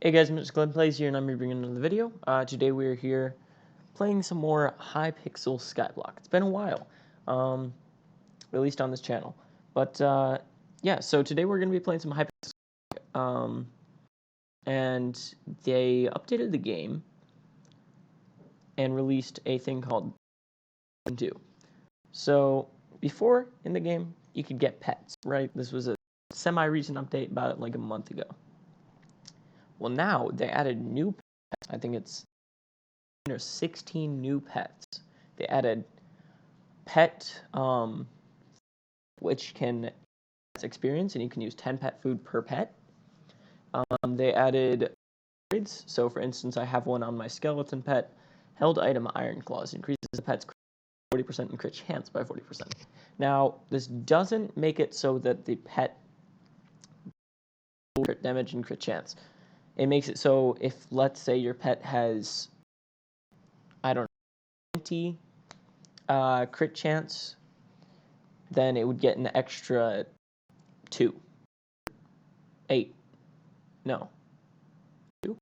Hey guys, Mr. Glenn Plays here, and I'm bringing another video. Today we're here playing some more Hypixel skyblock. It's been a while, at least on this channel. But yeah, so today we're going to be playing some Hypixel, and they updated the game and released a thing called 2. So before in the game, you could get pets, right? This was a semi-recent update about like a month ago. Well, now they added new pets. I think it's 16 new pets. They added pet, which can experience, and you can use 10 pet food per pet. They added upgrades. So, for instance, I have one on my skeleton pet. Held item Iron Claws increases the pet's 40% and crit chance by 40%. Now, this doesn't make it so that the pet will crit damage and crit chance. It makes it so if, let's say, your pet has, I don't know, 20 crit chance, then it would get an extra 2. 8. No. 2?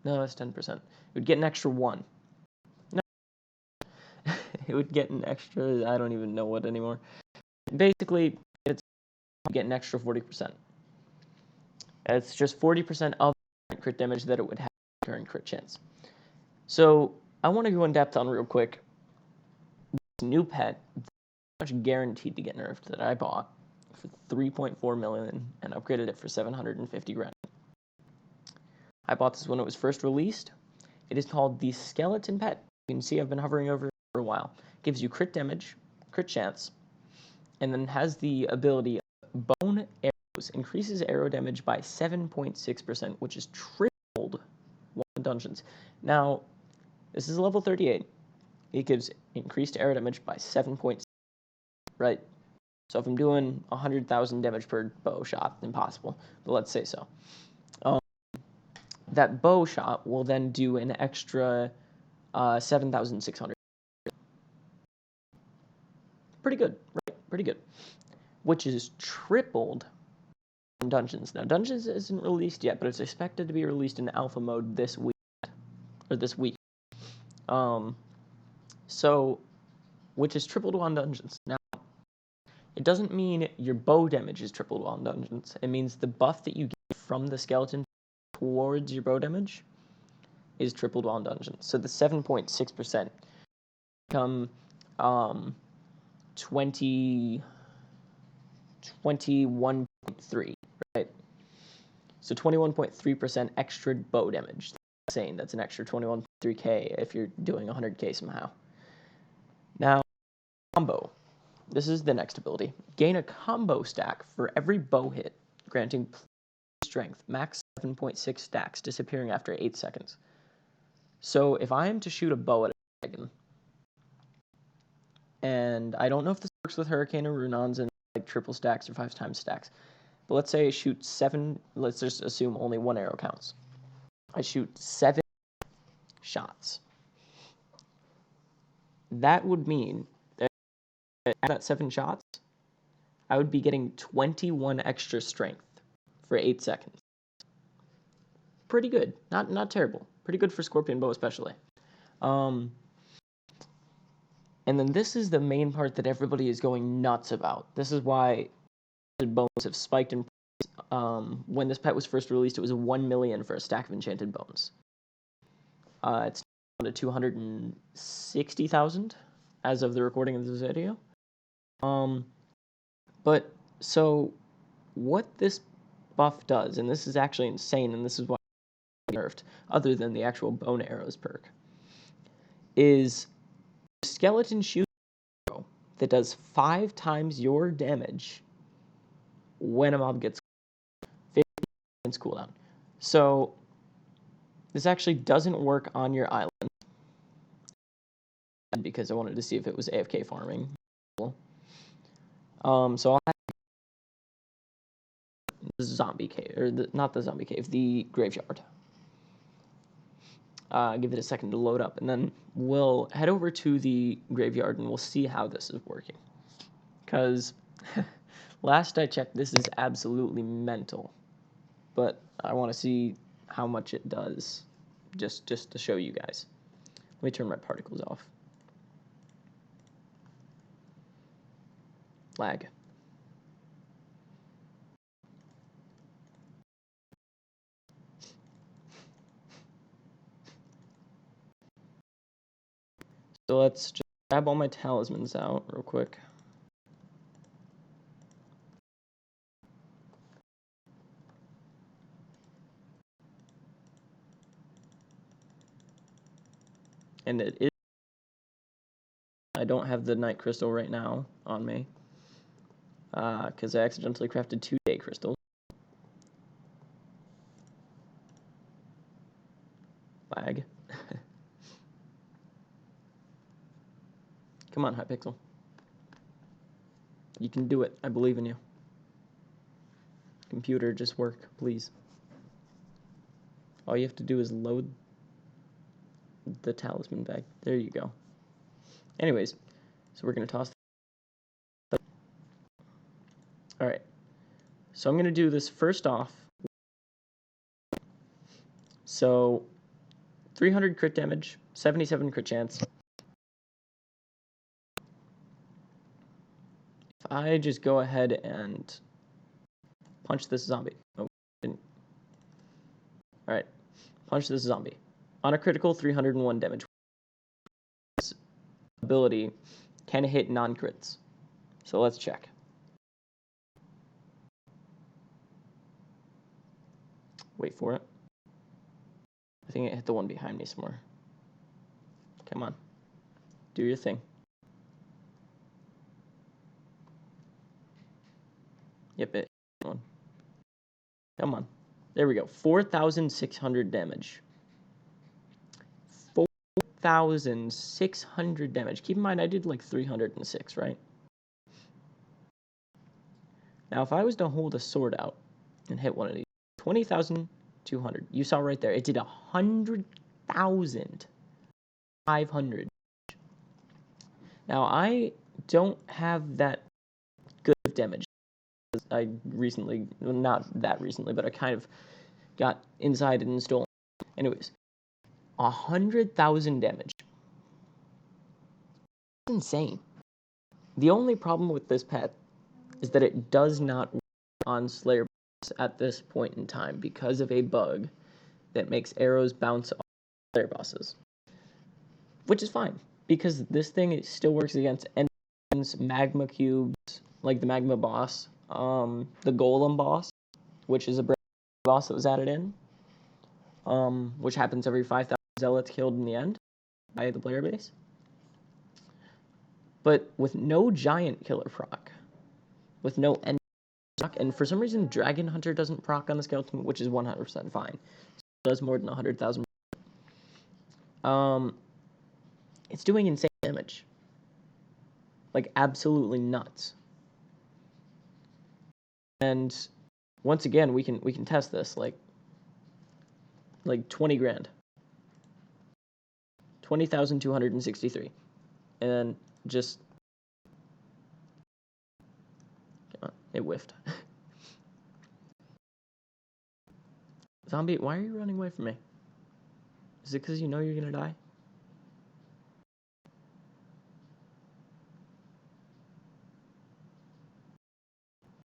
No, that's 10%. It would get an extra 1. No. It would get an extra, I don't even know what anymore. Basically, it's get an extra 40%. It's just 40% of the crit damage that it would have during crit chance. So, I want to go in depth on real quick. This new pet, pretty much guaranteed to get nerfed, that I bought for 3.4 million and upgraded it for 750 grand. I bought this when it was first released. It is called the Skeleton Pet. You can see I've been hovering over it for a while. It gives you crit damage, crit chance, and then has the ability of Bone Arrows. Increases arrow damage by 7.6%, which is tripled in dungeons. Now, this is level 38. It gives increased arrow damage by 7.6%, right? So if I'm doing 100,000 damage per bow shot, impossible, but let's say so. That bow shot will then do an extra 7,600. Pretty good, right? Pretty good. Which is tripled in Dungeons. Now, Dungeons isn't released yet, but it's expected to be released in alpha mode this week. So, which is tripled on Dungeons. Now, it doesn't mean your bow damage is tripled on Dungeons. It means the buff that you get from the skeleton towards your bow damage is tripled on Dungeons. So the 7.6% become 21.3, right? So 21.3% extra bow damage. That's insane. That's an extra 21.3k if you're doing 100k somehow. Now, combo. This is the next ability. Gain a combo stack for every bow hit, granting strength, max 7.6 stacks, disappearing after 8 seconds. So if I am to shoot a bow at a dragon, and I don't know if this works with Hurricane or Runons and like triple stacks or 5 times stacks, but let's say I shoot 7, let's just assume only 1 arrow counts. I shoot 7 shots. That would mean that at that 7 shots, I would be getting 21 extra strength for 8 seconds. Pretty good. Not terrible. Pretty good for Scorpion Bow especially. And then this is the main part that everybody is going nuts about. This is why bones have spiked in price. When this pet was first released, it was 1 million for a stack of enchanted bones. It's down to 260,000 as of the recording of this video. But so what this buff does, and this is actually insane, and this is why it's nerfed, other than the actual bone arrows perk, is skeleton shoot that does 5 times your damage when a mob gets 50 seconds cooldown. So this actually doesn't work on your island because I wanted to see if it was AFK farming. So I'll have the zombie cave, or not the zombie cave, the graveyard. Give it a second to load up, and then we'll head over to the graveyard and we'll see how this is working. Because Last I checked, this is absolutely mental. But I want to see how much it does, just to show you guys. Let me turn my particles off. Lag. So let's just grab all my talismans out real quick. And it is, I don't have the night crystal right now on me, because I accidentally crafted 2 day crystals. Lag. Come on, Hypixel. You can do it. I believe in you. Computer, just work, please. All you have to do is load the talisman bag. There you go. Anyways, so we're going to toss. All right. So I'm going to do this first off. So 300 crit damage, 77 crit chance. If I just go ahead and punch this zombie. Oh, didn't. All right. Punch this zombie. On a critical, 301 damage. This ability can hit non-crits. So let's check. Wait for it. I think it hit the one behind me somewhere. Come on. Do your thing. Yep, it hit one. Come on. There we go. 4,600 damage. 4,600 damage. Keep in mind, I did like 306, right? Now, if I was to hold a sword out and hit one of these, 20,200. You saw right there. It did 100,500. Now, I don't have that good of damage. I recently, well, not that recently, but I kind of got inside and stolen. Anyways, 100,000 damage. That's insane. The only problem with this pet is that it does not work on Slayer boss at this point in time because of a bug that makes arrows bounce off Slayer bosses. Which is fine, because this thing still works against endermans, magma cubes, like the magma boss, the golem boss, which is a brand new boss that was added in, which happens every 5,000 zealots killed in the end by the player base. But with no giant killer proc, with no end proc, and for some reason Dragon Hunter doesn't proc on the skeleton, which is 100% fine. It does more than 100,000. It's doing insane damage. Like absolutely nuts. And once again, we can test this like 20 grand. 20,263. And just it whiffed. Zombie, why are you running away from me? Is it because you know you're gonna die?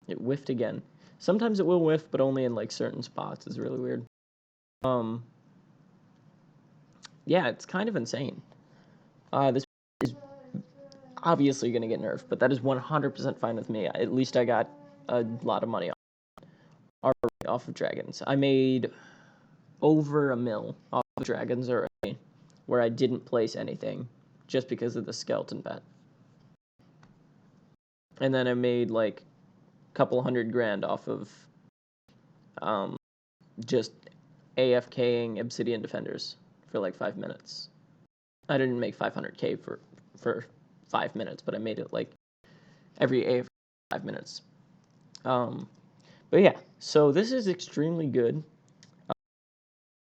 It whiffed again. Sometimes it will whiff, but only in like certain spots. It's really weird. Yeah, it's kind of insane. This is obviously gonna get nerfed, but that is 100% fine with me. At least I got a lot of money off of dragons. I made over $1 million off of dragons already, where I didn't place anything just because of the skeleton pet. And then I made like a couple $100 grand off of just AFKing Obsidian Defenders for like 5 minutes. I didn't make 500k for 5 minutes, but I made it like every AFK 5 minutes. But yeah, so this is extremely good.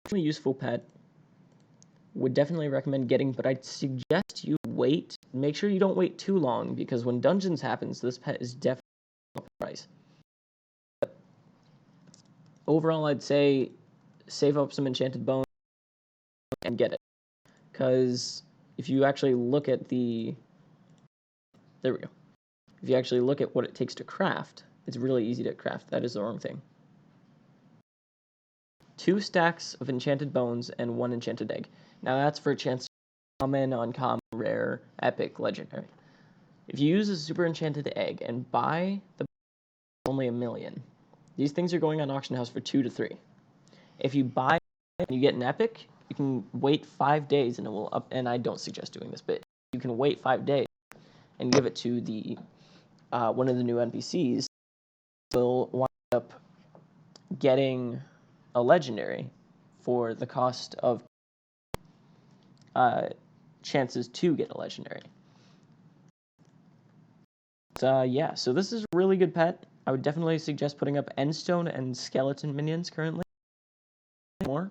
Extremely useful pet. Would definitely recommend getting, but I'd suggest you wait. Make sure you don't wait too long, because when dungeons happens, this pet is definitely price. But overall, I'd say save up some enchanted bones and get it. Because if you actually look at there we go. If you actually look at what it takes to craft, it's really easy to craft. That is the wrong thing. 2 stacks of enchanted bones and 1 enchanted egg. Now that's for a chance to common, uncommon, rare, epic, legendary. If you use a super enchanted egg and buy the only 1,000,000, these things are going on auction house for 2 to 3. If you buy and you get an epic, you can wait 5 days and it will up. And I don't suggest doing this, but you can wait 5 days and give it to the one of the new NPCs. Will wind up getting a legendary for the cost of chances to get a legendary. Yeah, so this is a really good pet. I would definitely suggest putting up endstone and skeleton minions currently. More.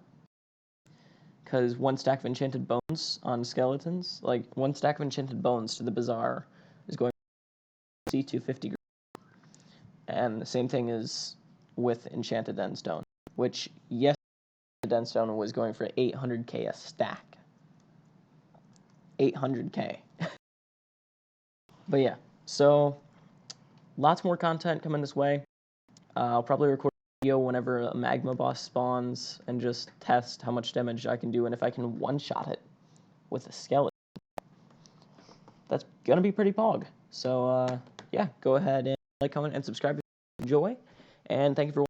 Because 1 stack of enchanted bones on skeletons, like 1 stack of enchanted bones to the bazaar is going to 250. And the same thing is with enchanted endstone, which, yes, endstone was going for 800k a stack. 800k. But yeah, so lots more content coming this way. I'll probably record a video whenever a magma boss spawns and just test how much damage I can do and if I can one-shot it with a skeleton. That's going to be pretty pog. So yeah, go ahead and like, comment, and subscribe if you enjoy. And thank you for watching.